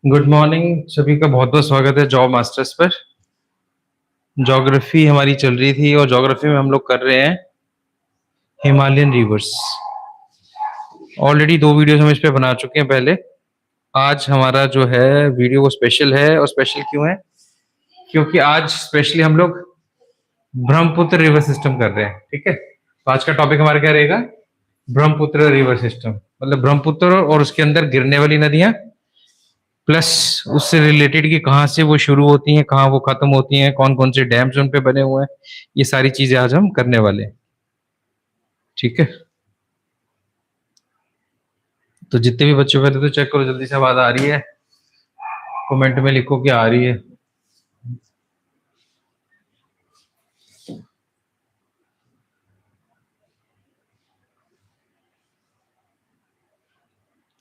Good morning सभी का बहुत बहुत स्वागत है जॉब मास्टर्स पर। ज्योग्राफी हमारी चल रही थी और ज्योग्राफी में हम लोग कर रहे हैं हिमालयन रिवर्स। ऑलरेडी 2 वीडियोस हम इस पे बना चुके हैं पहले। आज हमारा जो है वीडियो वो स्पेशल है। और स्पेशल क्यों है? क्योंकि आज स्पेशली हम लोग ब्रह्मपुत्र रिवर सिस्टम कर रहे हैं। ठीक है, तो आज का टॉपिक हमारा क्या रहेगा? ब्रह्मपुत्र रिवर सिस्टम, मतलब ब्रह्मपुत्र और उसके अंदर गिरने वाली नदियां, प्लस उससे रिलेटेड कि कहाँ से वो शुरू होती हैं, कहाँ वो खत्म होती हैं, कौन कौन से डैम्स उन पे बने हुए हैं। ये सारी चीजें आज हम करने वाले हैं। ठीक है, तो जितने भी बच्चों पहले तो चेक करो जल्दी से, आवाज आ रही है? कमेंट में लिखो कि आ रही है।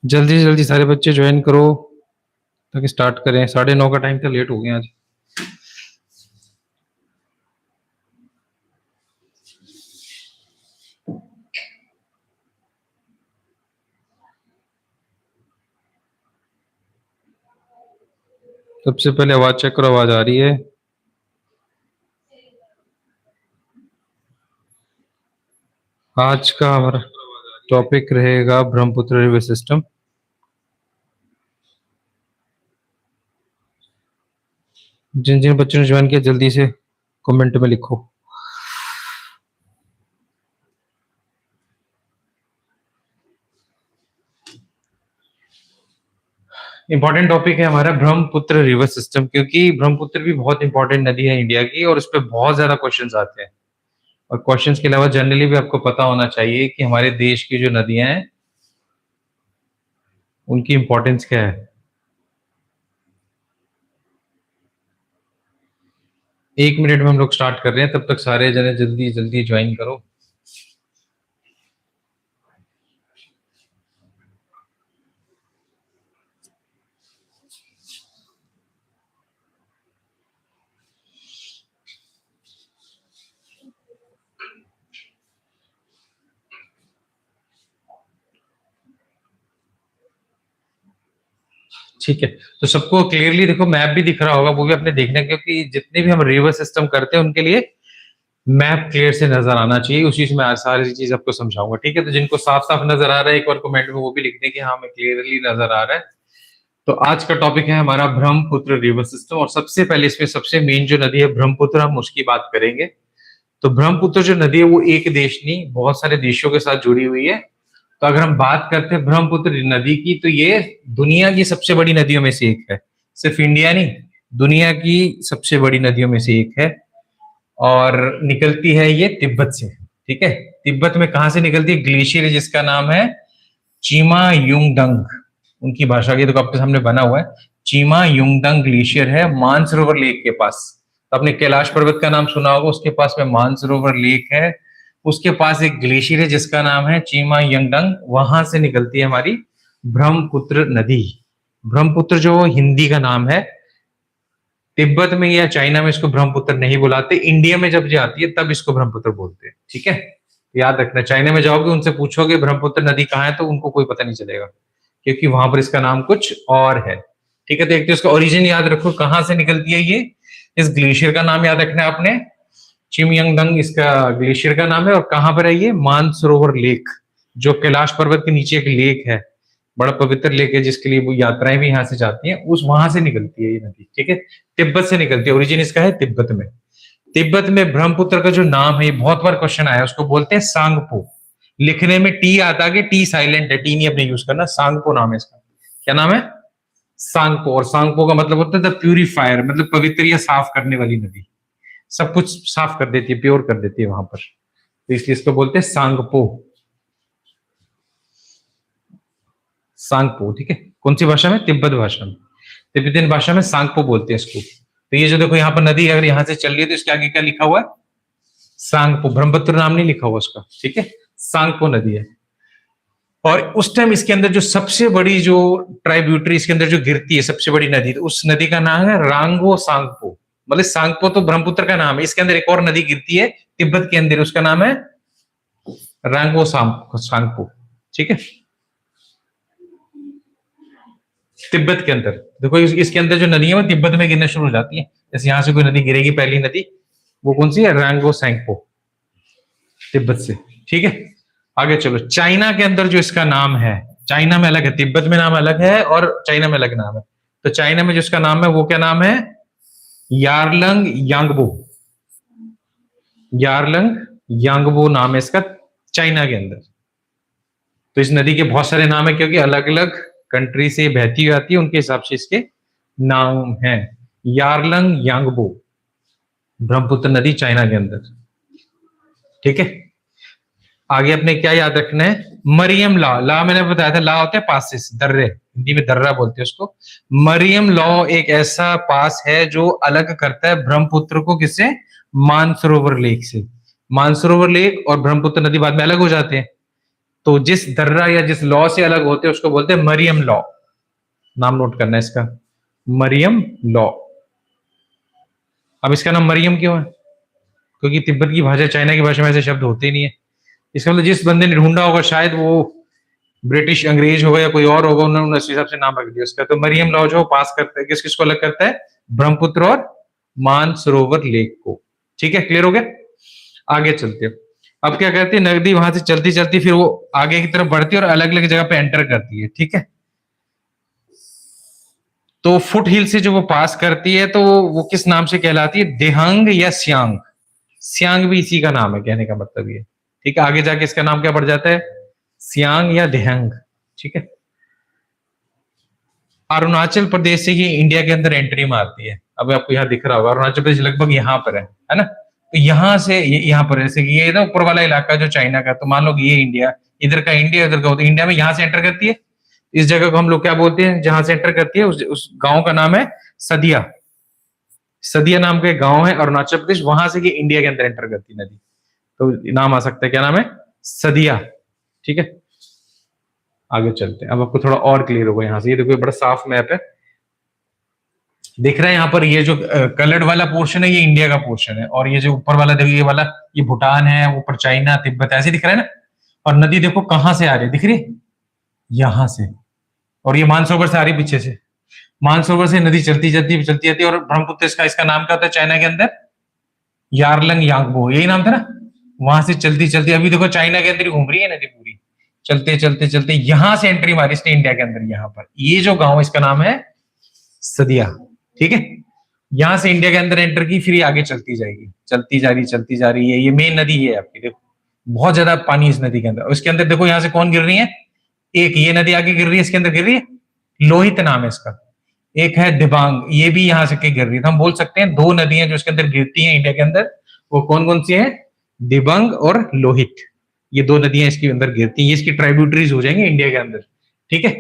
जल्दी से जल्दी सारे बच्चे ज्वाइन करो ताकि स्टार्ट करें। 9:30 का टाइम था, लेट हो गया आज। सबसे पहले आवाज चेक करो, आवाज आ रही है? आज का हमारा टॉपिक रहेगा ब्रह्मपुत्र रिवर सिस्टम। जिन जिन बच्चों ने ज्वाइन किया जल्दी से कमेंट में लिखो। इंपॉर्टेंट टॉपिक है हमारा ब्रह्मपुत्र रिवर सिस्टम, क्योंकि ब्रह्मपुत्र भी बहुत इंपॉर्टेंट नदी है इंडिया की और उस पर बहुत ज्यादा क्वेश्चंस आते हैं। और क्वेश्चंस के अलावा जनरली भी आपको पता होना चाहिए कि हमारे देश की जो नदियां हैं उनकी इंपॉर्टेंस क्या है। 1 मिनट में हम लोग स्टार्ट कर रहे हैं, तब तक सारे जने जल्दी जल्दी ज्वाइन करो। ठीक है, तो सबको क्लियरली देखो, मैप भी दिख रहा होगा, वो भी आपने देखना है, क्योंकि जितने भी हम रिवर सिस्टम करते हैं उनके लिए मैप क्लियर से नजर आना चाहिए। उसी से मैं सारी चीज आपको समझाऊंगा। ठीक है, तो जिनको साफ साफ नजर आ रहा है एक बार कमेंट में वो भी लिख दें कि हाँ हमें क्लियरली नजर आ रहा है। तो आज का टॉपिक है हमारा ब्रह्मपुत्र रिवर सिस्टम, और सबसे पहले इसमें सबसे मेन जो नदी है ब्रह्मपुत्र, हम उसकी बात करेंगे। तो ब्रह्मपुत्र जो नदी है वो एक देश नहीं, बहुत सारे देशों के साथ जुड़ी हुई है। तो अगर हम बात करते हैं ब्रह्मपुत्र नदी की, तो ये दुनिया की सबसे बड़ी नदियों में से एक है। सिर्फ इंडिया नहीं, दुनिया की सबसे बड़ी नदियों में से एक है। और निकलती है ये तिब्बत से। ठीक है, तिब्बत में कहां से निकलती है? ग्लेशियर है जिसका नाम है चीमा युंगडंग। उनकी भाषा की तो आपके सामने बना हुआ है। चीमा युंगडंग ग्लेशियर है मानसरोवर लेक के पास। तो आपने कैलाश पर्वत का नाम सुना होगा, उसके पास में मानसरोवर लेक है। उसके पास एक ग्लेशियर है जिसका नाम है चीमा यंगडंग, वहां से निकलती है हमारी ब्रह्मपुत्र नदी। ब्रह्मपुत्र जो हिंदी का नाम है, तिब्बत में या चाइना में इसको ब्रह्मपुत्र नहीं बुलाते, इंडिया में जब ये आती है तब इसको ब्रह्मपुत्र बोलते हैं। ठीक है, याद रखना, चाइना में जाओगे उनसे पूछोगे ब्रह्मपुत्र नदी कहाँ है तो उनको कोई पता नहीं चलेगा, क्योंकि वहां पर इसका नाम कुछ और है। ठीक है, तो एक तो इसका ओरिजिन याद रखो, कहां से निकलती है ये। इस ग्लेशियर का नाम याद रखना है आपने, चिमयंगडंग इसका ग्लेशियर का नाम है। और कहां पर है ये? मानसरोवर लेक, जो कैलाश पर्वत के नीचे एक लेक है, बड़ा पवित्र लेक है, जिसके लिए वो यात्राएं भी यहाँ से जाती हैं, उस वहां से निकलती है ये नदी। ठीक है, तिब्बत से निकलती है, ओरिजिन इसका है तिब्बत में। तिब्बत में ब्रह्मपुत्र का जो नाम है, ये बहुत बार क्वेश्चन आया, उसको बोलते हैं सांगपो। लिखने में टी आता है, टी साइलेंट है, टी नहीं अपने यूज करना। सांगपो नाम है इसका। क्या नाम है? सांगपो। और सांगपो का मतलब होता है द प्यूरिफायर, मतलब पवित्र या साफ करने वाली नदी। सब कुछ साफ कर देती है, प्योर कर देती है वहां पर, तो इसलिए इसको बोलते हैं सांगपो। सांगपो, ठीक है। कौन सी भाषा में? तिब्बत भाषा में। तिब्बतियन भाषा में सांगपो बोलते हैं इसको। तो ये जो देखो यहाँ पर नदी अगर यहाँ से चल रही है तो इसके आगे क्या लिखा हुआ है? सांगपो। ब्रह्मपुत्र नाम नहीं लिखा हुआ उसका। ठीक है, सांगपो नदी है। और उस टाइम इसके अंदर जो सबसे बड़ी जो ट्राइब्यूटरी इसके अंदर जो गिरती है, सबसे बड़ी नदी, तो उस नदी का नाम है रांगो सांगपो। मतलब सांगपो तो ब्रह्मपुत्र का नाम है, इसके अंदर एक और नदी गिरती है तिब्बत के अंदर, उसका नाम है रांगो सांगपो। ठीक है, तिब्बत के अंदर देखो, इसके अंदर जो नदी है वो तिब्बत में गिरना शुरू हो जाती है। जैसे यहाँ से कोई नदी गिरेगी, पहली नदी वो कौन सी है? रैंगो सैंगपो, तिब्बत से। ठीक है, आगे चलो। चाइना के अंदर जो इसका नाम है, चाइना में अलग है, तिब्बत में नाम अलग है और चाइना में अलग नाम है। तो चाइना में जो इसका नाम है वो क्या नाम है? यारलंग यांगबो। यारलंग यांगबो नाम है इसका चाइना के अंदर। तो इस नदी के बहुत सारे नाम है, क्योंकि अलग अलग कंट्री से बहती हुई आती है, उनके हिसाब से इसके नाम है। यारलंग यांगबो, ब्रह्मपुत्र नदी चाइना के अंदर। ठीक है, आगे अपने क्या याद रखना है? मरियम लॉ। ला मैंने बताया था, ला होते हैं पासिस, दर्रे, हिंदी में दर्रा बोलते हैं उसको। मरियम लॉ एक ऐसा पास है जो अलग करता है ब्रह्मपुत्र को किससे? मानसरोवर लेक से। मानसरोवर लेक और ब्रह्मपुत्र नदी बाद में अलग हो जाते हैं, तो जिस दर्रा या जिस लॉ से अलग होते हैं उसको बोलते हैं मरियम लॉ। नाम नोट करना है इसका, मरियम लॉ। अब इसका नाम मरियम क्यों है? क्योंकि तिब्बत की भाषा, चाइना की भाषा में ऐसे शब्द होते ही नहीं है। इसका मतलब जिस बंदे ने ढूंढा होगा, शायद वो ब्रिटिश अंग्रेज होगा या कोई और होगा, उन्होंने उस हिसाब से नाम रख दिया उसका। तो मरियम लॉ जो पास करता है, किस किसको अलग करता है? ब्रह्मपुत्र और मानसरोवर लेक को। ठीक है, क्लियर हो गया? आगे चलते हैं। अब क्या करती है नदी, वहां से चलती चलती फिर वो आगे की तरफ बढ़ती है और अलग अलग जगह पे एंटर करती है। ठीक है, तो फुट हिल से जो वो पास करती है तो वो किस नाम से कहलाती है? देहंग या सियांग। सियांग भी इसी का नाम है, कहने का मतलब ये। ठीक है, आगे जाके इसका नाम क्या पड़ जाता है? सियांग या देहंग। ठीक है, अरुणाचल प्रदेश से ये इंडिया के अंदर एंट्री मारती है। अब आपको यहाँ दिख रहा होगा, अरुणाचल प्रदेश लगभग यहाँ पर है ना? तो यहाँ से यहाँ पर, जैसे कि ये ना ऊपर वाला इलाका जो चाइना का, तो मान लो कि ये इंडिया, इधर का इंडिया, इधर का, तो इंडिया में यहाँ से एंटर करती है। इस जगह को हम लोग क्या बोलते हैं? जहां से एंटर करती है उस गांव का नाम है सदिया। सदिया नाम का एक गांव है अरुणाचल प्रदेश, वहां से ये इंडिया के अंदर एंटर करती है नदी, तो नाम आ सकता है, क्या नाम है? सदिया। ठीक है, आगे चलते हैं। अब आपको थोड़ा और क्लियर होगा यहाँ से। ये देखो, बड़ा साफ मैप है, दिख रहा है यहाँ पर। ये जो कलर्ड वाला पोर्शन है ये इंडिया का पोर्शन है, और ये जो ऊपर वाला देखो, ये वाला ये भूटान है, ऊपर चाइना, तिब्बत, ऐसे दिख रहा है ना। और नदी देखो कहां से आ रही है, दिख रही है? यहां से। और ये मानसरोवर से आ रही पीछे से। मानसरोवर से नदी चलती चलती चलती जाती है, और ब्रह्मपुत्र इसका नाम क्या होता है चाइना के अंदर? यारलंग यांगबो, यही नाम था ना। वहां से चलती चलती, अभी देखो चाइना के अंदर ही घूम रही है नदी पूरी, चलते चलते चलते यहां से एंट्री मारी इसने इंडिया के अंदर। यहाँ पर ये जो गांव है इसका नाम है सदिया। ठीक है, यहां से इंडिया के अंदर एंटर की, फिर ये आगे चलती जाएगी, चलती जा रही है। ये मेन नदी है आपकी, देखो बहुत ज्यादा पानी इस नदी के अंदर। उसके अंदर देखो यहाँ से कौन गिर रही है? एक ये नदी आगे गिर रही है, इसके अंदर गिर रही है, लोहित नाम है इसका। एक है दिबांग, ये भी यहां से के गिर रही है। हम बोल सकते हैं दो नदियां जो इसके अंदर गिरती हैं इंडिया के अंदर, वो कौन कौन सी है? दिबांग और लोहित। ये दो नदियां इसके अंदर गिरती हैं, ये इसकी ट्राइब्यूटरीज हो जाएंगे इंडिया के अंदर। ठीक है,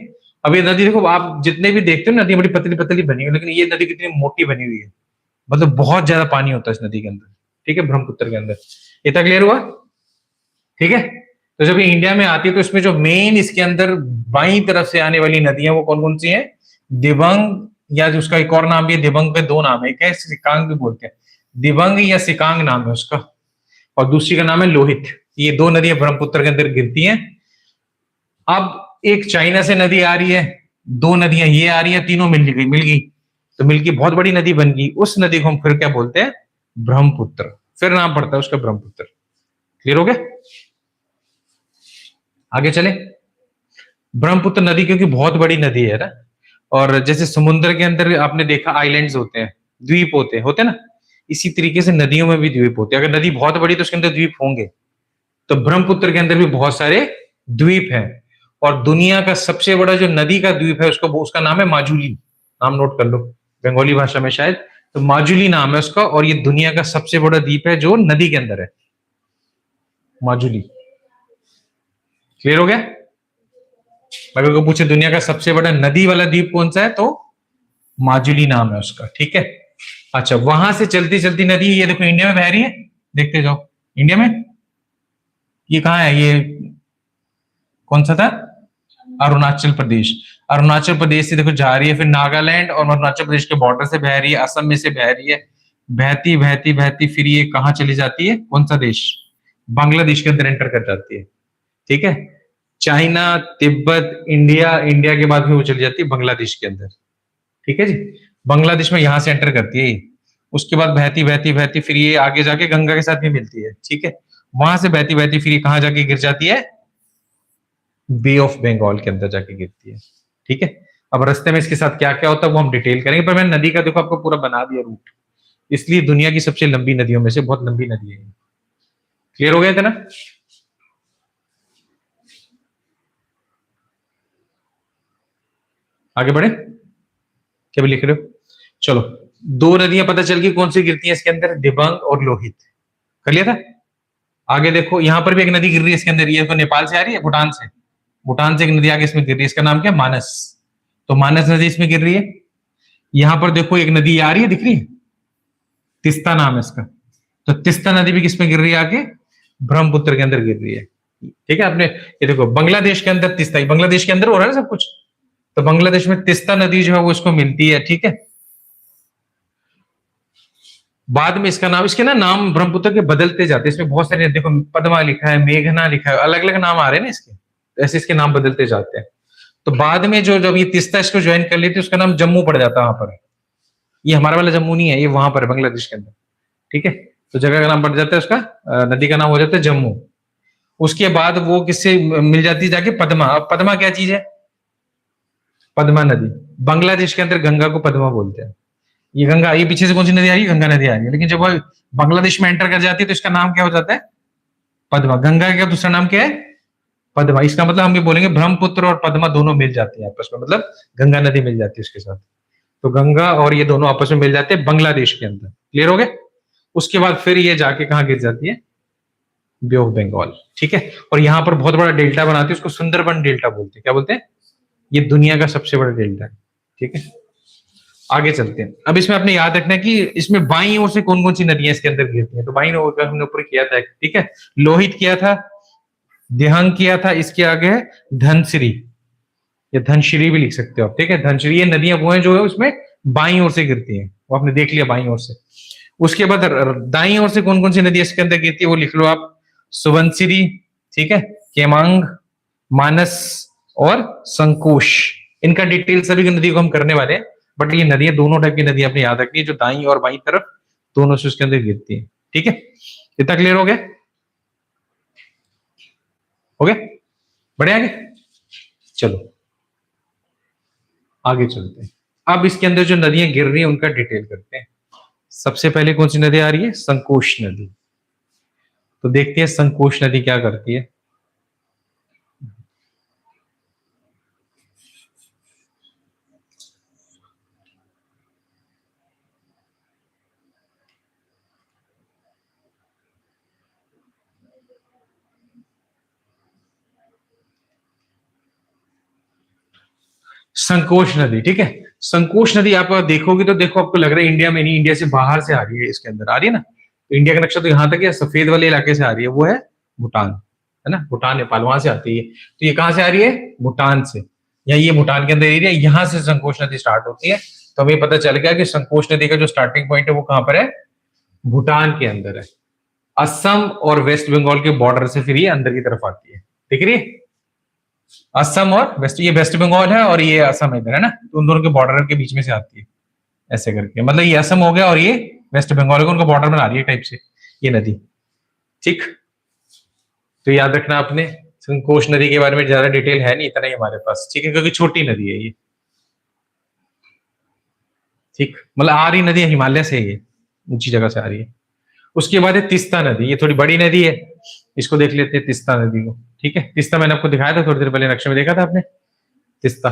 अब ये नदी देखो, आप जितने भी देखते हो नदी बड़ी पतली पतली बनी हुई, लेकिन ये नदी कितनी मोटी बनी हुई है, मतलब बहुत ज्यादा पानी होता है इस नदी के अंदर। ठीक है, ब्रह्मपुत्र के अंदर। इतना क्लियर हुआ? ठीक है, तो जब ये इंडिया में आती है तो इसमें जो मेन इसके अंदर बाईं तरफ से आने वाली नदियां वो कौन कौन सी हैं? दिबांग, या जो उसका एक और नाम भी है, दिबांग पे दो नाम है, एक है सिकांग भी बोलते हैं, दिबांग या सिकांग नाम है उसका, और दूसरी का नाम है लोहित। ये दो नदियां ब्रह्मपुत्र के अंदर गिरती हैं। अब एक चाइना से नदी आ रही है, दो नदियां ये आ रही है, तीनों मिल गई, तो मिलकर बहुत बड़ी नदी बन गई। उस नदी को हम फिर क्या बोलते हैं? ब्रह्मपुत्र। फिर नाम पड़ता है उसका ब्रह्मपुत्र। क्लियर हो गया? आगे चले। ब्रह्मपुत्र नदी क्योंकि बहुत बड़ी नदी है ना, और जैसे समुद्र के अंदर आपने देखा आइलैंड्स होते हैं, द्वीप होते हैं ना, इसी तरीके से नदियों में भी द्वीप होते हैं। अगर नदी बहुत बड़ी तो उसके अंदर द्वीप होंगे, तो ब्रह्मपुत्र के अंदर भी बहुत सारे द्वीप हैं। और दुनिया का सबसे बड़ा जो नदी का द्वीप है उसका नाम है माजुली। नाम नोट कर लो, बंगाली भाषा में शायद, तो माजुली नाम है उसका, और ये दुनिया का सबसे बड़ा द्वीप है जो नदी के अंदर है, माजुली। क्लियर हो गया? अगर को पूछे दुनिया का सबसे बड़ा नदी वाला द्वीप कौन सा है, तो माजुली नाम है उसका। ठीक है, अच्छा, वहां से चलती चलती नदी ये देखो इंडिया में बह रही है, देखते जाओ इंडिया में। ये कहाँ है? ये कौन सा था? अरुणाचल प्रदेश। अरुणाचल प्रदेश से देखो जा रही है, फिर नागालैंड और अरुणाचल प्रदेश के बॉर्डर से बह रही है, असम में से बह रही है, बहती बहती बहती फिर ये कहाँ चली जाती है? कौन सा देश? बांग्लादेश के अंदर एंटर कर जाती है। ठीक है, चाइना, तिब्बत, इंडिया, इंडिया के बाद में वो चली जाती है बांग्लादेश के अंदर। ठीक है जी, बांग्लादेश में यहां से एंटर करती है ये। उसके बाद बहती बहती बहती फिर ये आगे जाके गंगा के साथ भी मिलती है। ठीक है, वहां से बहती बहती फिर ये कहां जाके गिर जाती है, बे ऑफ बंगाल के अंदर जाके गिरती है। ठीक है, अब रास्ते में इसके साथ क्या क्या होता है वो हम डिटेल करेंगे, पर मैंने नदी का देखो आपको पूरा बना दिया रूट, इसलिए दुनिया की सबसे लंबी नदियों में से बहुत लंबी नदी है। क्लियर हो गया था ना? आगे बढ़े, क्या भी लिख रहे हो? चलो, दो नदियां पता चल गई कौन सी गिरती है इसके अंदर, दिबांग और लोहित। कर लिया था। आगे देखो यहां पर भी एक नदी गिर रही है इसके अंदर, ये तो नेपाल से आ रही है, भूटान से। भूटान से एक नदी आगे इसमें गिर रही है, इसका नाम क्या है, मानस। तो मानस नदी इसमें गिर रही है। यहां पर देखो एक नदी आ रही है, दिख रही है, तिस्ता नाम है इसका। तो तिस्ता नदी भी किसमें गिर रही है आगे, ब्रह्मपुत्र के अंदर गिर रही है। ठीक है, आपने ये देखो बांग्लादेश के अंदर तिस्ता, बांग्लादेश के अंदर हो रहा है ना सब कुछ, तो बांग्लादेश में तिस्ता नदी जो है वो इसको मिलती है। ठीक है, बाद में इसका नाम, इसके ना नाम ब्रह्मपुत्र के बदलते जाते हैं, इसमें बहुत सारे, देखो पद्मा लिखा है, मेघना लिखा है, अलग अलग नाम आ रहे हैं ना इसके, ऐसे इसके नाम बदलते जाते हैं। तो बाद में जो जब ये तिस्ता इसको ज्वाइन कर लेती है उसका नाम जम्मू पड़ जाता है वहां पर। ये हमारा वाला जम्मू नहीं है, ये वहां पर है बांग्लादेश के अंदर। ठीक है, तो जगह का नाम पड़ जाता है उसका, नदी का नाम हो जाता है जम्मू। उसके बाद वो किससे मिल जाती है जाके, पद्मा। अब पद्मा क्या चीज है, पद्मा नदी। बांग्लादेश के अंदर गंगा को पद्मा बोलते हैं। ये गंगा, ये पीछे से कौन सी नदी आ रही है, गंगा नदी आ रही है, लेकिन जब वो बांग्लादेश में एंटर कर जाती है तो इसका नाम क्या हो जाता है, पद्मा। गंगा का दूसरा नाम क्या है, पद्मा। इसका मतलब हम ये बोलेंगे ब्रह्मपुत्र और पद्मा दोनों मिल जाते हैं आपस में, मतलब गंगा नदी मिल जाती है उसके साथ। तो गंगा और ये दोनों आपस में मिल जाते हैं बांग्लादेश के अंदर। क्लियर हो गया? उसके बाद फिर ये जाके कहां गिर जाती है, बे ऑफ बंगाल। ठीक है, और यहां पर बहुत बड़ा डेल्टा बनाती है, उसको सुंदरबन डेल्टा बोलते हैं। क्या बोलते हैं? ये दुनिया का सबसे बड़ा डेल्टा है। ठीक है, आगे चलते हैं। अब इसमें आपने याद रखना है कि इसमें बाईं ओर से कौन कौन सी नदियां इसके अंदर गिरती हैं। तो बाईं ओर का हमने ऊपर किया था। ठीक है, लोहित किया था, दिहंग किया था, इसके आगे है धनश्री, या धनश्री भी लिख सकते हो आप। ठीक है, धनश्री, ये नदियां वो हैं जो है उसमें बाईं ओर से गिरती हैं, वो आपने देख लिया बाईं ओर से। उसके बाद दाईं ओर से कौन कौन सी नदी इसके अंदर गिरती है वो लिख लो आप, सुबनसिरी, ठीक है, केमांग, मानस और संकोश। इनका डिटेल सभी की नदी को हम करने वाले हैं, बट ये नदियां दोनों टाइप की नदियां अपनी याद रखनी है, जो दाईं और बाईं तरफ दोनों से उसके अंदर गिरती है। ठीक है, इतना क्लियर हो गया? हो गया? बढ़े आगे, चलो आगे चलते हैं। अब इसके अंदर जो नदियां गिर रही हैं उनका डिटेल करते हैं। सबसे पहले कौन सी नदी आ रही है, संकोश नदी। तो देखते हैं संकोश नदी क्या करती है। संकोश नदी, ठीक है, संकोश नदी आप देखोगे तो देखो आपको लग रहा है इंडिया में नहीं, इंडिया से बाहर से आ रही है, इसके अंदर आ रही है ना। तो इंडिया का नक्शा तो यहाँ तक है, सफेद वाले इलाके से आ रही है, वो है भूटान, है ना, भूटान नेपाल वहां से आती है। तो ये कहां से आ रही है, भूटान से, या ये भूटान के अंदर एरिया, यहाँ से संकोश नदी स्टार्ट होती है। तो हमें पता चल गया कि संकोश नदी का जो स्टार्टिंग पॉइंट है वो कहां पर है, भूटान के अंदर है। असम और वेस्ट बंगाल के बॉर्डर से फिर ये अंदर की तरफ आती है, दिख रही है, असम और वेस्ट, ये वेस्ट बंगाल है और ये असम इधर है ना, तो उन दोनों के बॉर्डर के बीच में से आती है ऐसे करके, मतलब ये असम हो गया और ये वेस्ट बंगाल को उनका बॉर्डर बना रही है टाइप से ये नदी। ठीक, तो याद रखना आपने, संकोश नदी के बारे में ज्यादा डिटेल है नहीं, इतना ही हमारे पास, ठीक है, क्योंकि छोटी नदी है ये। ठीक, मतलब आ रही नदी हिमालय से, ये ऊंची जगह से आ रही है। उसके बाद है तिस्ता नदी, ये थोड़ी बड़ी नदी है, इसको देख लेते हैं तिस्ता नदी को। ठीक है, तिस्ता मैंने आपको दिखाया था थोड़ी देर पहले, नक्शे में देखा था आपने, तिस्ता।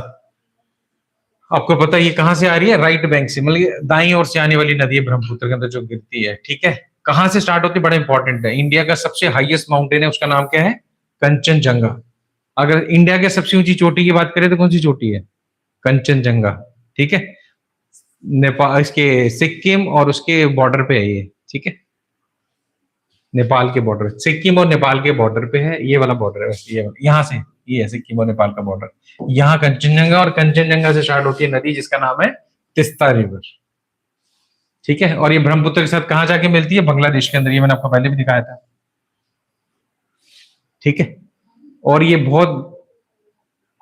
आपको पता है ये कहां से आ रही है, राइट बैंक से, मतलब दाईं ओर से आने वाली नदी है ब्रह्मपुत्र के अंदर जो गिरती है। ठीक है, कहां से स्टार्ट होती है, बड़ा इंपॉर्टेंट है। इंडिया का सबसे हाईएस्ट माउंटेन है, उसका नाम क्या है, कंचनजंगा। अगर इंडिया के सबसे ऊंची चोटी की बात करें तो कौन सी चोटी है, कंचनजंगा। ठीक है, नेपाल, इसके सिक्किम और उसके बॉर्डर पे है ये। ठीक है, नेपाल के बॉर्डर, सिक्किम और नेपाल के बॉर्डर पे है ये वाला बॉर्डर है, ये यहाँ से, ये है सिक्किम और नेपाल का बॉर्डर। यहाँ कंचनजंगा, और कंचनजंगा से स्टार्ट होती है नदी जिसका नाम है तिस्ता रिवर। ठीक है, और ये ब्रह्मपुत्र के साथ कहाँ जाके मिलती है, बांग्लादेश के अंदर, ये मैंने आपको पहले भी दिखाया था। ठीक है, और ये बहुत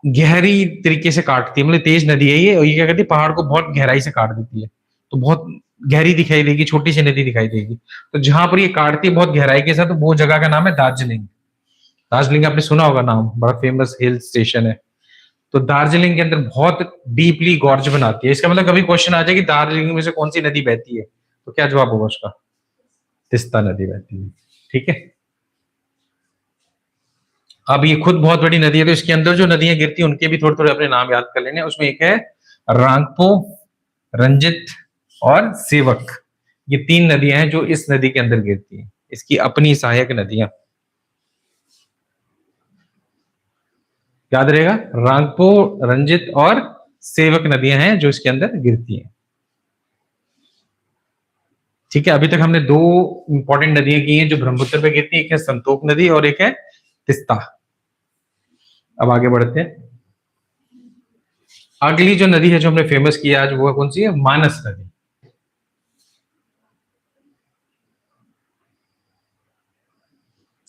गहरी तरीके से काटती है, मतलब तेज नदी है ये, और ये क्या करती है, पहाड़ को बहुत गहराई से काट देती है, तो बहुत गहरी दिखाई देगी, छोटी सी नदी दिखाई देगी। तो जहां पर ये काटती है बहुत गहराई के साथ, तो वो जगह का नाम है दार्जिलिंग। दार्जिलिंग आपने सुना होगा नाम, बड़ा फेमस हिल स्टेशन है। तो दार्जिलिंग के अंदर बहुत डीपली गॉर्ज बनाती है। इसका मतलब कभी क्वेश्चन आ जाए कि दार्जिलिंग में से कौन सी नदी बहती है, तो क्या जवाब होगा उसका? तिस्ता नदी बहती है। ठीक है। अब ये खुद बहुत बड़ी नदी है, तो इसके अंदर जो नदियां गिरती हैं उनके भी थोड़े थोड़े अपने नाम याद कर लेने। उसमें एक है रांगपो, रंजित और सेवक। ये तीन नदियां हैं जो इस नदी के अंदर गिरती हैं, इसकी अपनी सहायक नदियां। याद रहेगा, रांगपो, रंजित और सेवक नदियां हैं जो इसके अंदर गिरती हैं। ठीक है, अभी तक हमने दो इंपॉर्टेंट नदियां की हैं जो ब्रह्मपुत्र पे गिरती है, एक है संतोख नदी और एक है तिस्ता। अब आगे बढ़ते हैं। अगली जो नदी है जो हमने फेमस किया आज, वो कौन सी है? मानस नदी।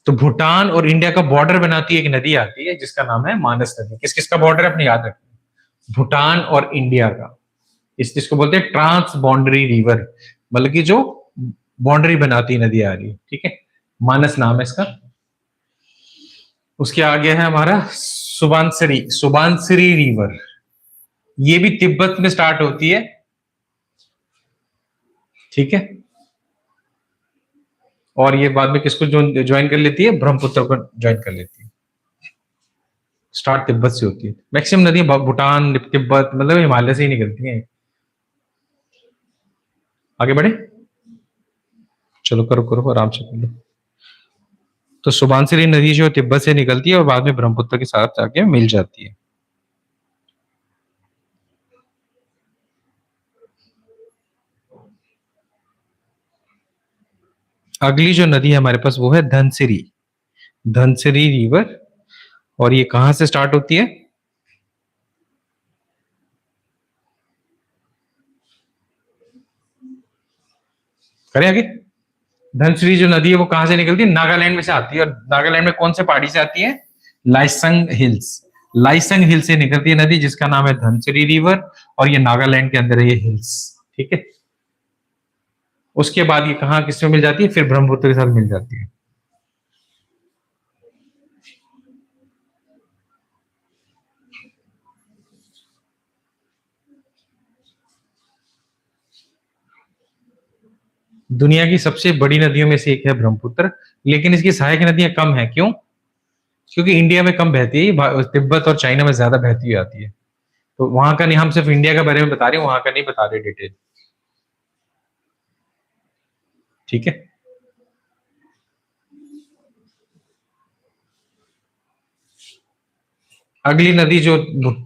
तो भूटान और इंडिया का बॉर्डर बनाती एक नदी आती है जिसका नाम है मानस नदी। किस किसका बॉर्डर है अपने याद रखना, भूटान और इंडिया का। इस जिसको बोलते हैं ट्रांस बाउंड्री रिवर, मतलब कि जो बाउंड्री बनाती नदी आ रही है। ठीक है, मानस नाम है इसका। उसके आगे है हमारा सुबानसिरी, सुबानसिरी रिवर। ये भी तिब्बत में स्टार्ट होती है। ठीक है, और ये बाद में किसको ज्वाइन कर लेती है? ब्रह्मपुत्र को ज्वाइन कर लेती है। स्टार्ट तिब्बत से होती है। मैक्सिमम नदियां भूटान, तिब्बत, मतलब हिमालय से ही निकलती हैं। आगे बढ़े, चलो करो करो आराम से कर लो। तो सुबानसिरी नदी जो तिब्बत से निकलती है और बाद में ब्रह्मपुत्र के साथ जाके मिल जाती है। अगली जो नदी है हमारे पास वो है धनसिरी, धनसिरी रिवर। और ये कहां से स्टार्ट होती है? करें आगे। धनसिरी जो नदी है वो कहां से निकलती है? नागालैंड में से आती है। और नागालैंड में कौन से पहाड़ी से आती है? लाइसंग हिल्स। लाइसंग हिल से निकलती है नदी जिसका नाम है धनसिरी रिवर, और ये नागालैंड के अंदर है ये हिल्स। ठीक है, उसके बाद ये कहां किसमें मिल जाती है? फिर ब्रह्मपुत्र के साथ मिल जाती है। दुनिया की सबसे बड़ी नदियों में से एक है ब्रह्मपुत्र, लेकिन इसकी सहायक नदियां कम है। क्यों? क्योंकि इंडिया में कम बहती है, तिब्बत और चाइना में ज्यादा बहती हुई आती है। तो वहां का नहीं, हम सिर्फ इंडिया के बारे में बता रहे हैं, वहां का नहीं बता रहे डिटेल। ठीक है, अगली नदी जो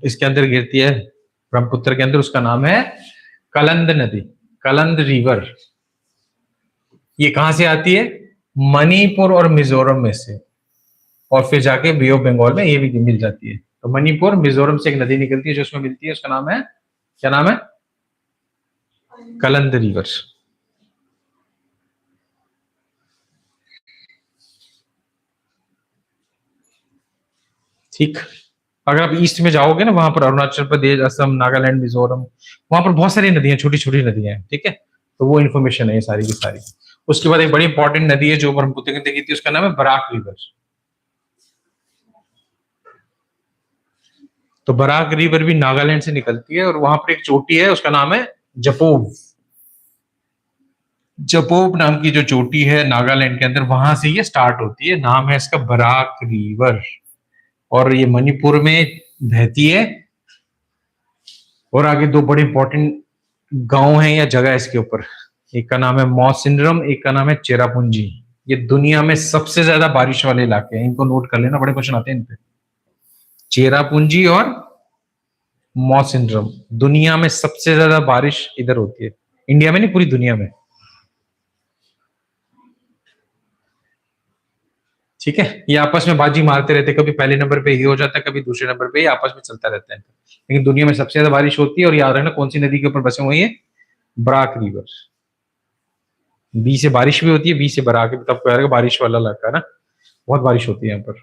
इसके अंदर गिरती है ब्रह्मपुत्र के अंदर, उसका नाम है कलंद नदी, कलंद रिवर। ये कहां से आती है? मणिपुर और मिजोरम में से, और फिर जाके बे ऑफ बंगाल में ये भी मिल जाती है। तो मणिपुर मिजोरम से एक नदी निकलती है जो उसमें मिलती है, उसका नाम है, क्या नाम है? कलंद रिवर। ठीक, अगर आप ईस्ट में जाओगे ना, वहां पर अरुणाचल प्रदेश, असम, नागालैंड, मिजोरम, वहां पर बहुत सारी नदियां, छोटी छोटी नदियां हैं। ठीक है, तो वो इन्फॉर्मेशन है ये सारी की सारी। उसके बाद एक बड़ी इंपॉर्टेंट नदी है जो ब्रह्मपुत्र के अंदर गिरती है, उसका नाम है बराक रिवर। तो बराक रिवर भी नागालैंड से निकलती है, और वहां पर एक चोटी है उसका नाम है जपोव। जपोव नाम की जो चोटी है नागालैंड के अंदर, वहां से ये स्टार्ट होती है, नाम है इसका बराक रिवर। और ये मणिपुर में बहती है। और आगे दो बड़े इंपॉर्टेंट गांव हैं या जगह इसके ऊपर, एक का नाम है मौसिनरम, एक का नाम है चेरापूंजी। ये दुनिया में सबसे ज्यादा बारिश वाले इलाके हैं, इनको नोट कर लेना, बड़े क्वेश्चन आते हैं इन पे। चेरापूंजी और मौसिनरम, दुनिया में सबसे ज्यादा बारिश इधर होती है, इंडिया में नहीं, पूरी दुनिया में। ठीक है, ये आपस में बाजी मारते रहते, कभी पहले नंबर पे ये हो जाता है, कभी दूसरे नंबर पे, ये आपस में चलता रहता है। लेकिन दुनिया में सबसे ज्यादा बारिश होती है, और याद रखना कौन सी नदी के ऊपर बसे हुए हैं? Barack river. बी से बारिश भी होती है, बी से बराक, तब कह बारिश वाला इलाका है ना, बहुत बारिश होती है यहाँ पर।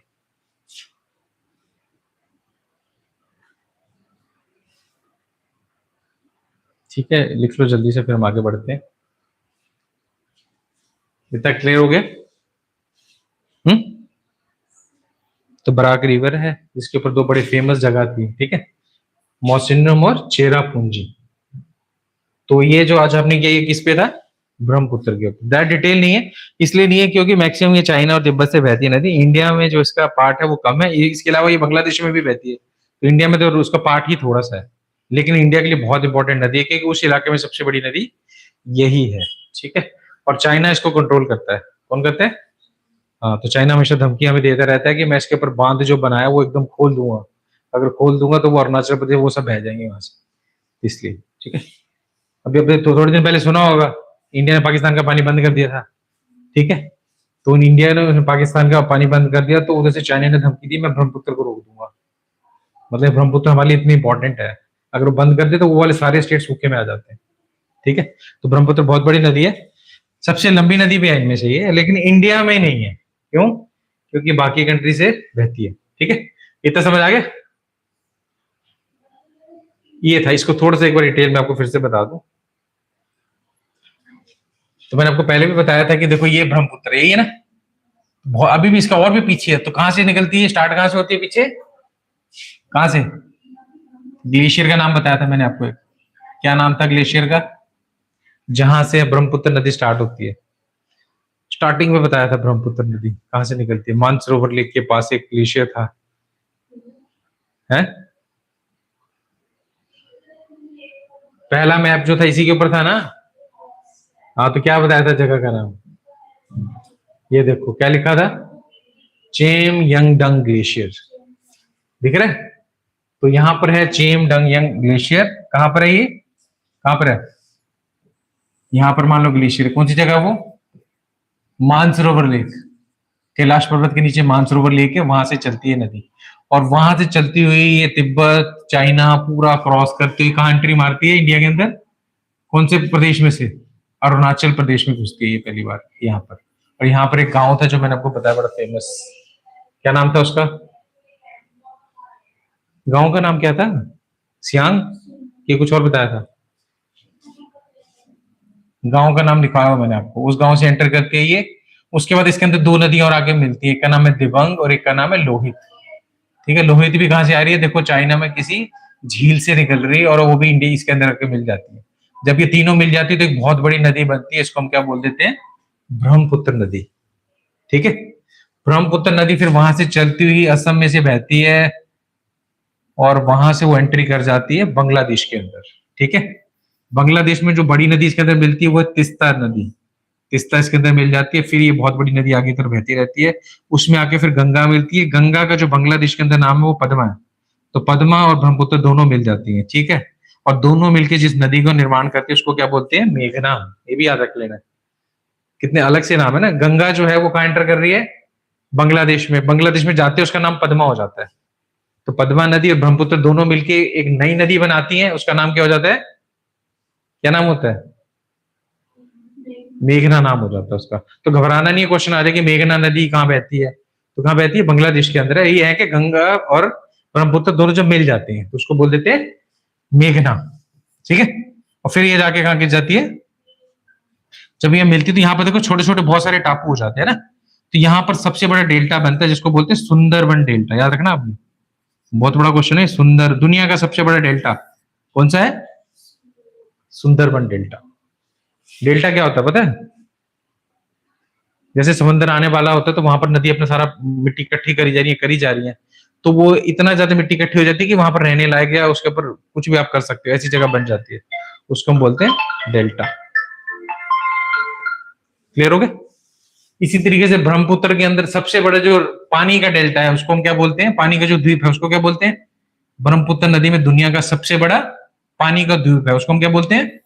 ठीक है, लिख लो जल्दी से, फिर हम आगे बढ़ते हैं। इतना क्लियर हो गया? हम्म। तो बराक रिवर है, इसके ऊपर दो बड़े फेमस जगह थी, ठीक है, मौसिनराम और चेरापूंजी। तो ये जो आज आपने किया, ये किस पे था? ब्रह्मपुत्र के ऊपर। दैट डिटेल नहीं है, इसलिए नहीं है क्योंकि मैक्सिमम ये चाइना और तिब्बत से बहती है नदी। इंडिया में जो इसका पार्ट है वो कम है, इसके अलावा ये बांग्लादेश में भी बहती है, तो इंडिया में तो उसका पार्ट ही थोड़ा सा है, लेकिन इंडिया के लिए बहुत इंपॉर्टेंट नदी है क्योंकि उस इलाके में सबसे बड़ी नदी यही है, ठीक है। और चाइना इसको कंट्रोल करता है। कौन करता है? हाँ, तो चाइना हमेशा धमकी हमें देता रहता है कि मैं इसके ऊपर बांध जो बनाया वो एकदम खोल दूंगा, अगर खोल दूंगा तो वो अरुणाचल प्रदेश वो सब बह जाएंगे वहां से, इसलिए, ठीक है। अभी अभी तो थोड़े दिन पहले सुना होगा, इंडिया ने पाकिस्तान का पानी बंद कर दिया था, ठीक है। तो इंडिया ने पाकिस्तान का पानी बंद कर दिया, तो उधर से चाइना ने धमकी दी मैं ब्रह्मपुत्र को रोक दूंगा। मतलब ब्रह्मपुत्र हमारे लिए इतनी इंपॉर्टेंट है, अगर वो बंद कर दे तो वो वाले सारे स्टेट सूखे में आ जाते हैं, ठीक है। तो ब्रह्मपुत्र बहुत बड़ी नदी है, सबसे लंबी नदी भी है इनमें से ये, लेकिन इंडिया में नहीं है। क्यों? क्योंकि बाकी कंट्री से बहती है, ठीक है। इतना समझ आ गया? ये था, इसको थोड़ा सा एक बार डिटेल में आपको फिर से बता दूं। तो मैंने आपको पहले भी बताया था कि देखो ये ब्रह्मपुत्र यही है ना, अभी भी इसका और भी पीछे है, तो कहां से निकलती है, स्टार्ट कहां से होती है पीछे, कहां से? ग्लेशियर का नाम बताया था मैंने आपको एक, क्या नाम था ग्लेशियर का, जहां से ब्रह्मपुत्र नदी स्टार्ट होती है? स्टार्टिंग में बताया था ब्रह्मपुत्र नदी कहां से निकलती है, मानसरोवर लेक के पास एक ग्लेशियर था, है? पहला मैप जो था इसी के ऊपर था ना। हाँ, तो क्या बताया था जगह का नाम? ये देखो क्या लिखा था, चेम यंग डंग ग्लेशियर, दिख रहा है? तो यहां पर है चेम डंग यंग ग्लेशियर, कहां पर है ये, कहां पर है? यहां पर मान लो ग्लेशियर, कौन सी जगह वो? मानसरोवर लेक, कैलाश पर्वत के नीचे मानसरोवर लेक है, वहां से चलती है नदी, और वहां से चलती हुई ये तिब्बत चाइना पूरा क्रॉस करती हुई कहां एंट्री मारती है इंडिया के अंदर, कौन से प्रदेश में से? अरुणाचल प्रदेश में घुसती है ये पहली बार यहाँ पर। और यहाँ पर एक गांव था जो मैंने आपको बताया बड़ा फेमस, क्या नाम था उसका, गांव का नाम क्या था? सियांग, ये कुछ और बताया था? गांव का नाम लिखवाया हुआ मैंने आपको, उस गांव से एंटर करके ये, उसके बाद इसके अंदर दो नदियां और आगे मिलती है, एक का नाम है दिबंग और एक का नाम है लोहित, ठीक है। लोहित भी कहां से आ रही है, देखो चाइना में किसी झील से निकल रही है, और वो भी इंडिया इसके अंदर आके मिल जाती है। जब ये तीनों मिल जाती है तो एक बहुत बड़ी नदी बनती है, इसको हम क्या बोल देते हैं, ब्रह्मपुत्र नदी, ठीक है। ब्रह्मपुत्र नदी फिर वहां से चलती हुई असम में से बहती है, और वहां से वो एंट्री कर जाती है बांग्लादेश के अंदर, ठीक है। बांग्लादेश में जो बड़ी नदी इसके अंदर मिलती है वो है तिस्ता नदी, तिस्ता इसके अंदर मिल जाती है, फिर ये बहुत बड़ी नदी आगे तरफ बहती रहती है, उसमें आके फिर गंगा मिलती है, गंगा का जो बांग्लादेश के अंदर नाम है वो पद्मा है, तो पद्मा और ब्रह्मपुत्र दोनों मिल जाती हैं, ठीक है। और दोनों मिलकर जिस नदी का निर्माण करती है उसको क्या बोलते हैं, मेघना, ये भी याद रख लेना। कितने अलग से नाम है ना, गंगा जो है वो कहाँ एंटर कर रही है, बांग्लादेश में, बांग्लादेश में जाते हैं उसका नाम पद्मा हो जाता है, तो पद्मा नदी और ब्रह्मपुत्र दोनों मिलके एक नई नदी बनाती हैं, उसका नाम क्या हो जाता है, क्या नाम होता है, मेघना नाम हो जाता है उसका। तो घबराना नहीं है, क्वेश्चन आ जाएगी मेघना नदी कहाँ बहती है, तो कहाँ बहती है, बांग्लादेश के अंदर है। ये है कि गंगा और ब्रह्मपुत्र दोनों जब मिल जाते हैं तो उसको बोल देते हैं मेघना, ठीक है। और फिर ये जाके कहाँ गिर जाती है, जब ये मिलती है तो यहाँ पर देखो छोटे छोटे बहुत सारे टापू हो जाते हैं ना, तो यहाँ पर सबसे बड़ा डेल्टा बनता है जिसको बोलते हैं सुंदरबन डेल्टा, याद रखना आपने, बहुत बड़ा क्वेश्चन है। सुंदर, दुनिया का सबसे बड़ा डेल्टा कौन सा है, सुंदरबन डेल्टा। डेल्टा क्या होता है पता है, जैसे समंदर आने वाला होता है तो वहां पर नदी अपना सारा मिट्टी इकट्ठी करी जा रही है, तो वो इतना ज्यादा मिट्टी इकट्ठी हो जाती है कि वहां पर रहने लायक या उसके ऊपर कुछ भी आप कर सकते हो, ऐसी जगह बन जाती है, उसको हम बोलते हैं डेल्टा। क्लियर हो गया? इसी तरीके से ब्रह्मपुत्र के अंदर सबसे बड़ा जो पानी का डेल्टा है उसको हम क्या बोलते हैं, पानी का जो द्वीप है उसको क्या बोलते हैं, ब्रह्मपुत्र नदी में दुनिया का सबसे बड़ा पानी का द्वीप है उसको हम क्या बोलते हैं,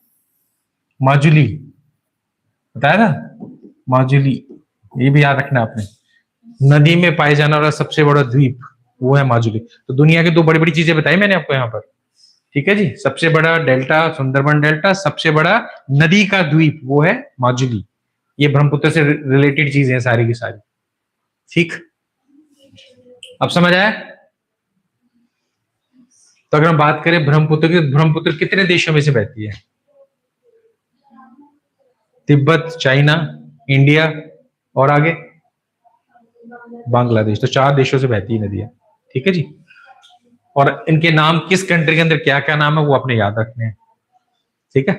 माजुली, बताया था, माजुली, ये भी याद रखना आपने। नदी में पाए जाने वाला सबसे बड़ा द्वीप वो है माजुली। तो दुनिया की दो बड़ी बड़ी चीजें बताई मैंने आपको यहाँ पर, ठीक है जी। सबसे बड़ा डेल्टा सुंदरबन डेल्टा, सबसे बड़ा नदी का द्वीप वो है माजुली। ये ब्रह्मपुत्र से रिलेटेड चीजें हैं सारी की सारी, ठीक। अब समझ आया? तो अगर हम बात करें ब्रह्मपुत्र की, ब्रह्मपुत्र कितने देशों में से बहती है, तिब्बत, चाइना, इंडिया और आगे बांग्लादेश। तो 4 देशों से बहती है नदियां। ठीक है जी। और इनके नाम किस कंट्री के अंदर क्या क्या नाम है वो आपने याद रखने हैं। ठीक है।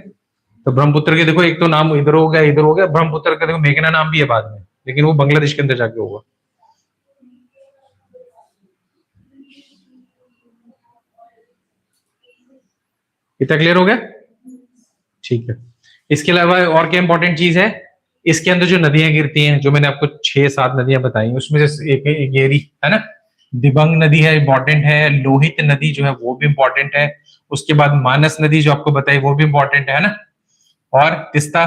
तो ब्रह्मपुत्र के देखो एक तो नाम इधर हो गया, इधर हो गया। ब्रह्मपुत्र का देखो मेघना नाम भी है बाद में, लेकिन वो बांग्लादेश के अंदर जाके होगा। इतना क्लियर हो गया? ठीक है। इसके अलावा और क्या इंपॉर्टेंट चीज है, इसके अंदर जो नदियां गिरती हैं, जो मैंने आपको 6-7 नदियां बताई, उसमें से एक गेरी है ना, दिबंग नदी है, इंपॉर्टेंट है। लोहित नदी जो है वो भी इंपॉर्टेंट है। उसके बाद मानस नदी जो आपको बताई वो भी इंपॉर्टेंट है ना। और तिस्ता,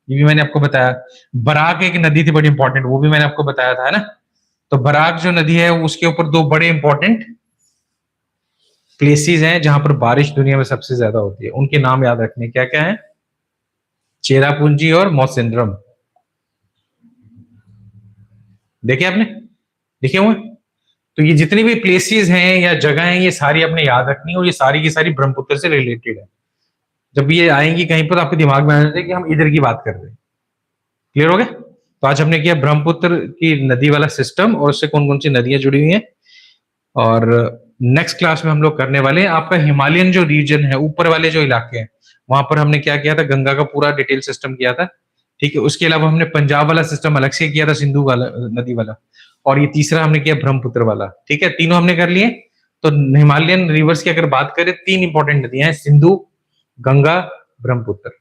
ये भी मैंने आपको बताया। बराक एक नदी थी बड़ी इंपॉर्टेंट, वो भी मैंने आपको बताया था, है ना। तो बराक जो नदी है उसके ऊपर 2 बड़े इंपॉर्टेंट प्लेसेस हैं जहां पर बारिश दुनिया में सबसे ज्यादा होती है। उनके नाम याद रखने, क्या क्या है? चेरापूंजी और मौसिनरम। देखे आपने? देखे हुए? तो ये जितनी भी प्लेसेस हैं या जगह हैं, ये सारी आपने याद रखनी है, और ये सारी की सारी ब्रह्मपुत्र से रिलेटेड है। जब ये आएंगी कहीं पर तो आपके दिमाग में आ जाता है कि हम इधर की बात कर रहे हैं। क्लियर हो गया? तो आज हमने किया ब्रह्मपुत्र की नदी वाला सिस्टम और उससे कौन कौन सी नदियां जुड़ी हुई हैं। और नेक्स्ट क्लास में हम लोग करने वाले हैं आपका हिमालयन जो रीजन है, ऊपर वाले जो इलाके हैं, वहां पर हमने क्या किया था, गंगा का पूरा डिटेल सिस्टम किया था। ठीक है। उसके अलावा हमने पंजाब वाला सिस्टम अलग से किया था, सिंधु वाला नदी वाला। और ये तीसरा हमने किया ब्रह्मपुत्र वाला। ठीक है, तीनों हमने कर लिए। तो हिमालयन रिवर्स की अगर बात करें, 3 इंपॉर्टेंट नदियां हैं, सिंधु, गंगा, ब्रह्मपुत्र।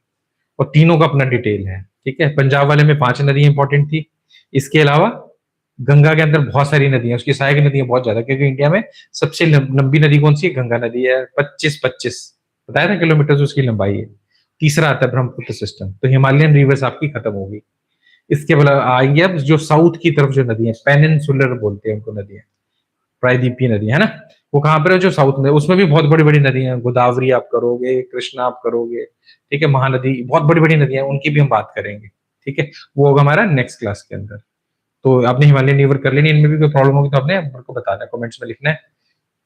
और तीनों का अपना डिटेल है। ठीक है। पंजाब वाले में 5 नदियां इंपॉर्टेंट थी। इसके अलावा गंगा के अंदर बहुत सारी नदियां, उसकी सहायक नदियां बहुत ज्यादा, क्योंकि इंडिया में सबसे लंबी नदी कौन सी है? गंगा नदी है। 25 बताया था किलोमीटर उसकी लंबाई है। तीसरा आता है ब्रह्मपुत्र सिस्टम। तो हिमालयन रिवर्स आपकी खत्म होगी। इसके बाद आएंगे अब जो साउथ की तरफ जो नदी है, पेनिनसुलर बोलते हैं उनको नदियां, प्रायद्वीपीय नदी है ना। वो कहाँ पर है? जो साउथ में, उसमें भी बहुत बड़ी बड़ी नदियां हैं। गोदावरी आप करोगे, कृष्णा आप करोगे, ठीक है, महानदी, बहुत बड़ी बड़ी नदियां हैं, उनकी भी हम बात करेंगे। ठीक है। वो होगा हमारा नेक्स्ट क्लास के अंदर। तो आपने हिमालयन रिवर कर लेनी, इनमें भी कोई प्रॉब्लम होगी तो आपने मेरे को बताना है, कमेंट्स में लिखना है,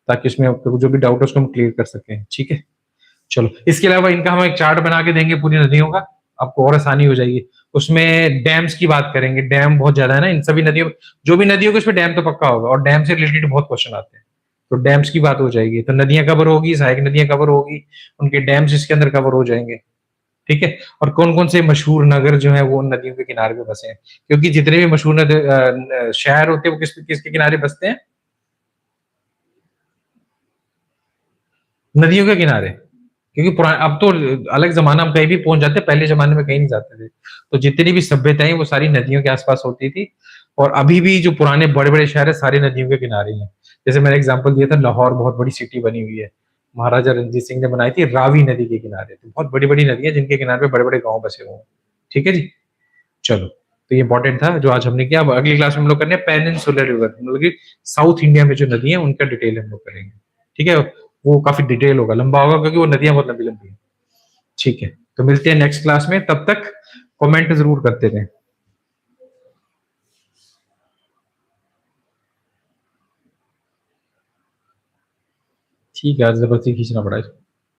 ताकि उसमें आपको जो भी डाउट है उसको हम क्लियर कर सकें। ठीक है। चलो, इसके अलावा इनका हम एक चार्ट बना के देंगे पूरी नदियों का, आपको और आसानी हो जाएगी। उसमें डैम्स की बात करेंगे, डैम बहुत ज्यादा है ना इन सभी नदियों, जो भी नदियों के उसमें डैम तो पक्का होगा, और डैम से रिलेटेड बहुत क्वेश्चन आते हैं। तो डैम्स की बात हो जाएगी, तो नदियां कवर होगी, सहायक नदियां कवर होगी, उनके डैम्स इसके अंदर कवर हो जाएंगे। ठीक है। और कौन कौन से मशहूर नगर जो है वो उन नदियों के किनारे पे बसे हैं, क्योंकि जितने भी मशहूर शहर होते हैं वो किसके किनारे बसते हैं? नदियों के किनारे। क्योंकि पुराने, अब तो अलग जमाना, हम कहीं भी पहुंच जाते, पहले जमाने में कहीं नहीं जाते थे। तो जितनी भी सभ्यताएं वो सारी नदियों के आसपास होती थी। और अभी भी जो पुराने बड़े बड़े शहर है सारे नदियों के किनारे ही हैं। जैसे मैंने एग्जांपल दिया था, लाहौर बहुत बड़ी सिटी बनी हुई है, महाराजा रणजीत सिंह ने बनाई थी, रावी नदी के किनारे। तो बहुत बड़ी बड़ी नदियां जिनके किनारे पे बड़े बड़े गाँव बसे हुए हैं। ठीक है जी। चलो, तो ये इंपॉर्टेंट था जो आज हमने किया। अब अगली क्लास में हम लोग करने पेनिनसुलर रिवर, मतलब कि साउथ इंडिया में जो नदी है उनका डिटेल हम लोग करेंगे। ठीक है। वो काफी डिटेल होगा, लंबा होगा, क्योंकि वो नदियां बहुत लंबी लंबी है। ठीक है। तो मिलते हैं नेक्स्ट क्लास में, तब तक कमेंट जरूर करते रहें। ठीक है, आज जबरदस्ती खींचना पड़ा है।